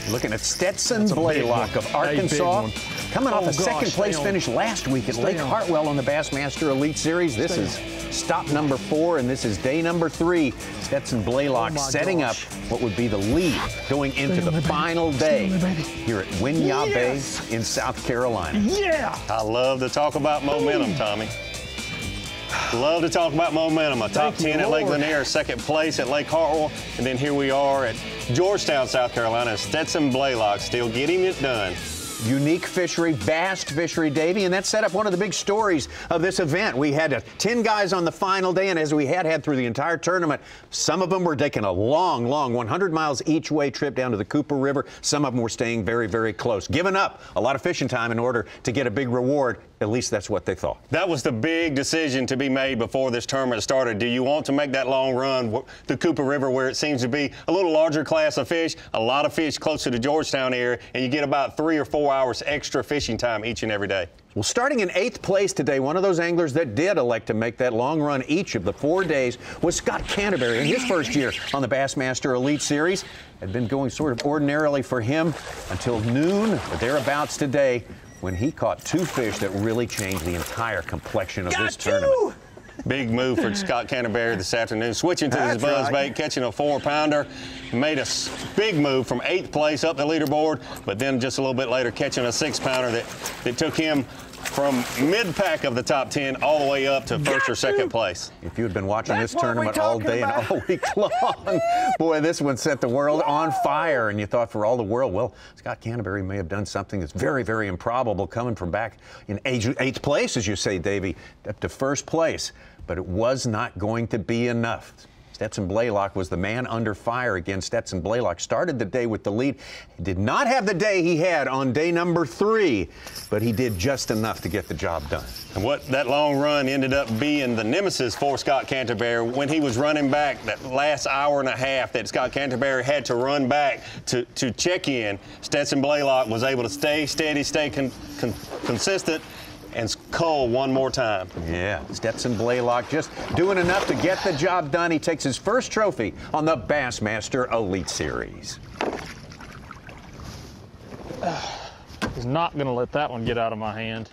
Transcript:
Looking at Stetson Blaylock of Arkansas, coming off a second-place finish last week at Lake Hartwell on the Bassmaster Elite Series. This is stop number 4, and this is day number 3. Stetson Blaylock setting up what would be the lead going into the final day here at Winyah Bay in South Carolina. Yeah! I love to talk about momentum, Tommy. Love to talk about momentum. A top 10 at Lake Lanier, second place at Lake Hartwell, and then here we are at Georgetown, South Carolina. Stetson Blaylock still getting it done. Unique fishery, vast fishery, Davey, and that set up one of the big stories of this event. We had 10 guys on the final day, and as we had through the entire tournament, some of them were taking a long 100 miles each way trip down to the Cooper River. Some of them were staying very, very close, giving up a lot of fishing time in order to get a big reward. At least that's what they thought. That was the big decision to be made before this tournament started. Do you want to make that long run to Cooper River, where it seems to be a little larger class of fish, a lot of fish close to the Georgetown area, and you get about 3 or 4 hours extra fishing time each and every day? Well, starting in 8th place today, one of those anglers that did elect to make that long run each of the 4 days was Scott Canterbury. In his first year on the Bassmaster Elite Series, had been going sort of ordinarily for him until noon or thereabouts today, when he caught 2 fish that really changed the entire complexion of this tournament. Big move for Scott Canterbury this afternoon, switching to his buzzbait, catching a 4-pounder. Made a big move from 8th place up the leaderboard, but then just a little bit later catching a 6-pounder that took him from mid-pack of the top 10 all the way up to 1st or 2nd place. If you had been watching this tournament all day and all week long, boy, this one set the world on fire. And you thought for all the world, well, Scott Canterbury may have done something that's very, very improbable, coming from back in 8th place, as you say, Davey, up to 1st place. But it was not going to be enough. Stetson Blaylock was the man under fire again. Stetson Blaylock started the day with the lead. He did not have the day he had on day number 3, but he did just enough to get the job done. And what that long run ended up being the nemesis for Scott Canterbury when he was running back that last hour and a half that Scott Canterbury had to run back to check in. Stetson Blaylock was able to stay steady, stay consistent, and cull one more time. Yeah, Stetson Blaylock just doing enough to get the job done. He takes his first trophy on the Bassmaster Elite Series. He's not going to let that one get out of my hand.